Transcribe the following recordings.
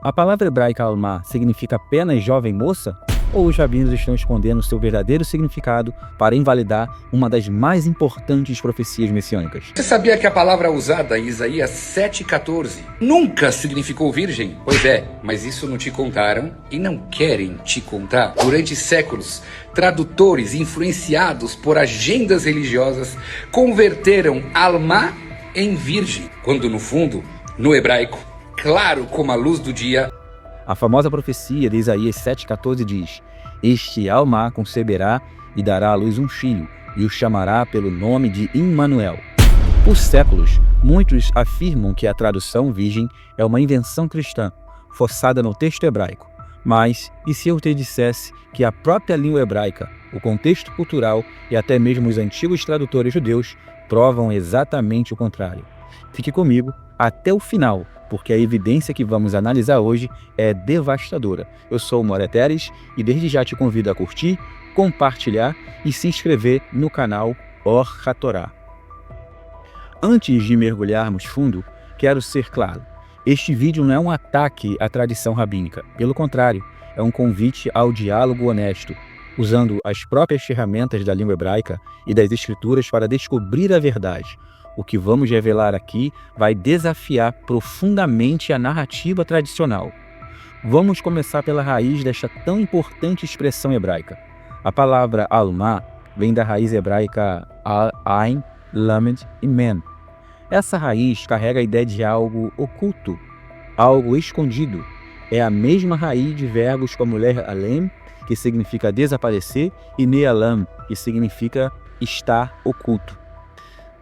A palavra hebraica alma significa apenas jovem moça? Ou os rabinos estão escondendo seu verdadeiro significado para invalidar uma das mais importantes profecias messiânicas? Você sabia que a palavra usada em Isaías 7,14 nunca significou virgem? Pois é, mas isso não te contaram e não querem te contar. Durante séculos, tradutores influenciados por agendas religiosas converteram alma em virgem, quando no fundo, no hebraico, claro como a luz do dia, A famosa profecia de Isaías 7,14 diz: Este alma conceberá e dará à luz um filho, e o chamará pelo nome de Immanuel. Por séculos, muitos afirmam que a tradução virgem é uma invenção cristã, forçada no texto hebraico. Mas, e se eu te dissesse que a própria língua hebraica, o contexto cultural e até mesmo os antigos tradutores judeus provam exatamente o contrário? Fique comigo até o final, porque a evidência que vamos analisar hoje é devastadora. Eu sou o Moré Teres e desde já te convido a curtir, compartilhar e se inscrever no canal Or HaTorah. Antes de mergulharmos fundo, quero ser claro. Este vídeo não é um ataque à tradição rabínica. Pelo contrário, é um convite ao diálogo honesto, usando as próprias ferramentas da língua hebraica e das escrituras para descobrir a verdade. O que vamos revelar aqui vai desafiar profundamente a narrativa tradicional. Vamos começar pela raiz desta tão importante expressão hebraica. A palavra alma vem da raiz hebraica al-ain, lamed e men. Essa raiz carrega a ideia de algo oculto, algo escondido. É a mesma raiz de verbos como ler-alem, que significa desaparecer, e ne'alam, que significa estar oculto.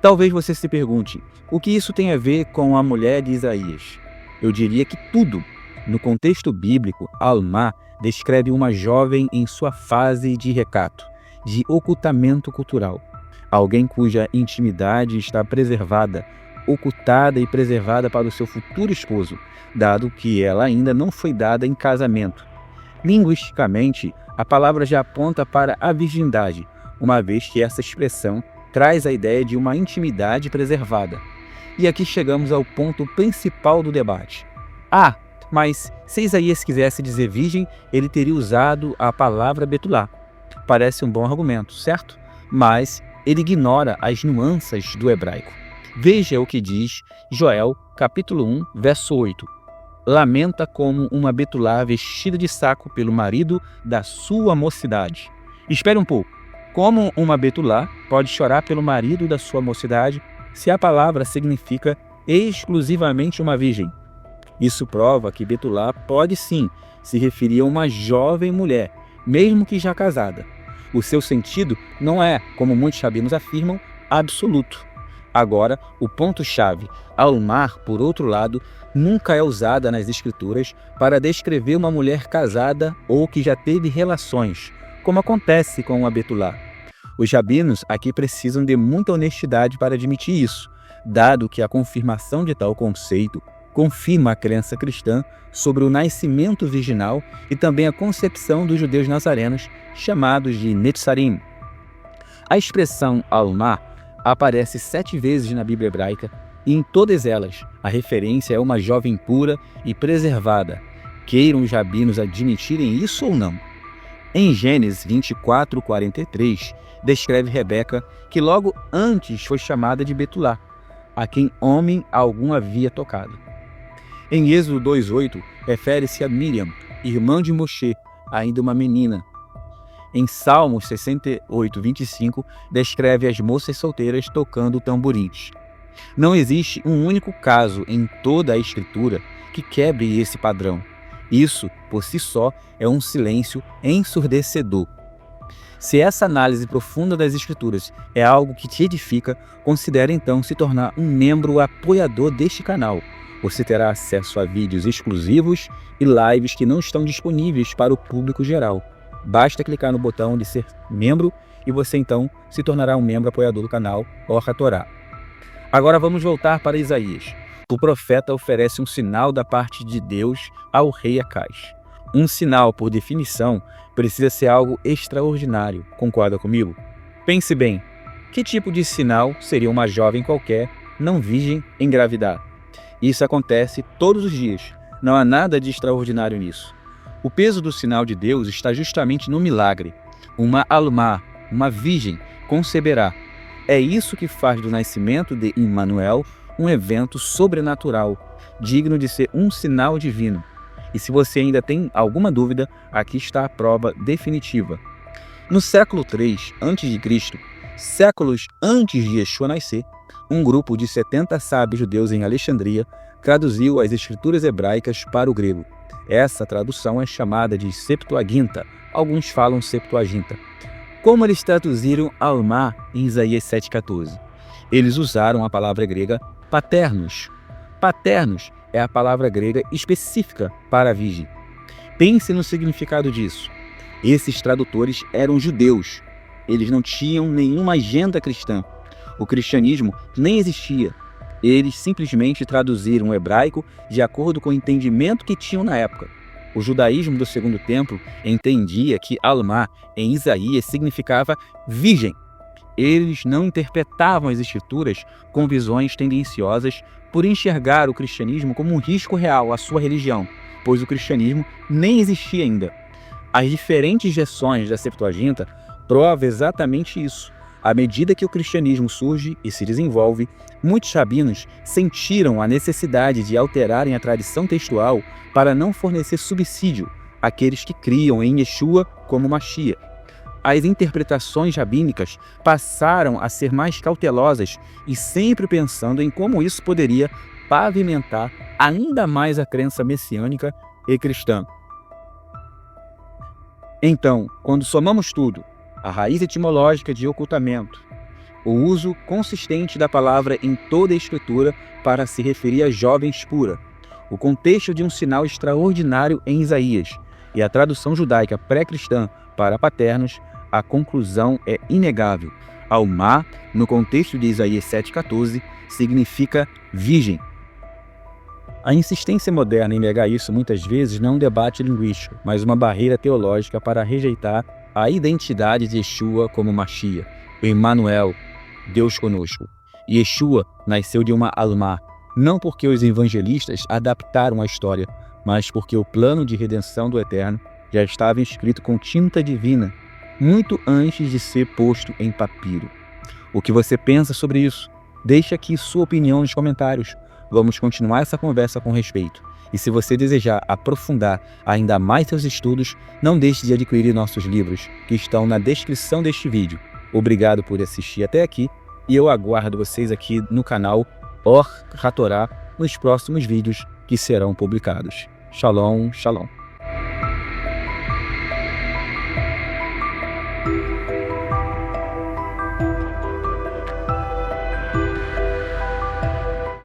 Talvez você se pergunte, o que isso tem a ver com a mulher de Isaías? Eu diria que tudo. No contexto bíblico, alma descreve uma jovem em sua fase de recato, de ocultamento cultural. Alguém cuja intimidade está preservada, ocultada e preservada para o seu futuro esposo, dado que ela ainda não foi dada em casamento. Linguisticamente, a palavra já aponta para a virgindade, uma vez que essa expressão traz a ideia de uma intimidade preservada. E aqui chegamos ao ponto principal do debate. Mas se Isaías quisesse dizer virgem, ele teria usado a palavra betulá. Parece um bom argumento, certo? Mas ele ignora as nuances do hebraico. Veja o que diz Joel, capítulo 1, verso 8. Lamenta como uma betulá vestida de saco pelo marido da sua mocidade. Espere um pouco. Como uma betulá pode chorar pelo marido da sua mocidade se a palavra significa exclusivamente uma virgem? Isso prova que betulá pode sim se referir a uma jovem mulher, mesmo que já casada. O seu sentido não é, como muitos rabinos afirmam, absoluto. Agora, o ponto-chave, almar, por outro lado, nunca é usada nas escrituras para descrever uma mulher casada ou que já teve relações, como acontece com a betulá. Os rabinos aqui precisam de muita honestidade para admitir isso, dado que a confirmação de tal conceito confirma a crença cristã sobre o nascimento virginal e também a concepção dos judeus nazarenos, chamados de Netzarim. A expressão alma aparece 7 vezes na Bíblia hebraica e em todas elas a referência é uma jovem pura e preservada, queiram os rabinos admitirem isso ou não. Em Gênesis 24:43, descreve Rebeca que logo antes foi chamada de Betulá, a quem homem algum havia tocado. Em Êxodo 2:8, refere-se a Miriam, irmã de Moshe, ainda uma menina. Em Salmos 68:25, descreve as moças solteiras tocando tamborins. Não existe um único caso em toda a Escritura que quebre esse padrão. Isso, por si só, é um silêncio ensurdecedor. Se essa análise profunda das Escrituras é algo que te edifica, considere então se tornar um membro apoiador deste canal. Você terá acesso a vídeos exclusivos e lives que não estão disponíveis para o público geral. Basta clicar no botão de ser membro e você então se tornará um membro apoiador do canal Or HaTorah. Agora vamos voltar para Isaías. O profeta oferece um sinal da parte de Deus ao rei Acaz. Um sinal, por definição, precisa ser algo extraordinário. Concorda comigo? Pense bem, que tipo de sinal seria uma jovem qualquer, não virgem, engravidar? Isso acontece todos os dias. Não há nada de extraordinário nisso. O peso do sinal de Deus está justamente no milagre. Uma alma, uma virgem, conceberá. É isso que faz do nascimento de Emmanuel um evento sobrenatural, digno de ser um sinal divino. E se você ainda tem alguma dúvida, aqui está a prova definitiva. No século III a.C., séculos antes de Yeshua nascer, um grupo de 70 sábios judeus em Alexandria traduziu as escrituras hebraicas para o grego. Essa tradução é chamada de Septuaginta, alguns falam Septuaginta. Como eles traduziram Alma em Isaías 7,14? Eles usaram a palavra grega paternos. Paternos é a palavra grega específica para a virgem. Pense no significado disso. Esses tradutores eram judeus. Eles não tinham nenhuma agenda cristã. O cristianismo nem existia. Eles simplesmente traduziram o hebraico de acordo com o entendimento que tinham na época. O judaísmo do Segundo Templo entendia que Alma, em Isaías, significava virgem. Eles não interpretavam as escrituras com visões tendenciosas por enxergar o cristianismo como um risco real à sua religião, pois o cristianismo nem existia ainda. As diferentes versões da Septuaginta provam exatamente isso. À medida que o cristianismo surge e se desenvolve, muitos rabinos sentiram a necessidade de alterarem a tradição textual para não fornecer subsídio àqueles que criam em Yeshua como Mashiach. As interpretações rabínicas passaram a ser mais cautelosas e sempre pensando em como isso poderia pavimentar ainda mais a crença messiânica e cristã. Então, quando somamos tudo, a raiz etimológica de ocultamento, o uso consistente da palavra em toda a Escritura para se referir a jovens pura, o contexto de um sinal extraordinário em Isaías e a tradução judaica pré-cristã para paternos, a conclusão é inegável. Alma, no contexto de Isaías 7,14, significa virgem. A insistência moderna em negar isso muitas vezes não é um debate linguístico, mas uma barreira teológica para rejeitar a identidade de Yeshua como Mashiach, o Emmanuel, Deus conosco. Yeshua nasceu de uma Alma, não porque os evangelistas adaptaram a história, mas porque o plano de redenção do Eterno já estava escrito com tinta divina, muito antes de ser posto em papiro. O que você pensa sobre isso? Deixe aqui sua opinião nos comentários. Vamos continuar essa conversa com respeito. E se você desejar aprofundar ainda mais seus estudos, não deixe de adquirir nossos livros, que estão na descrição deste vídeo. Obrigado por assistir até aqui, e eu aguardo vocês aqui no canal Or HaTorah nos próximos vídeos que serão publicados. Shalom, shalom.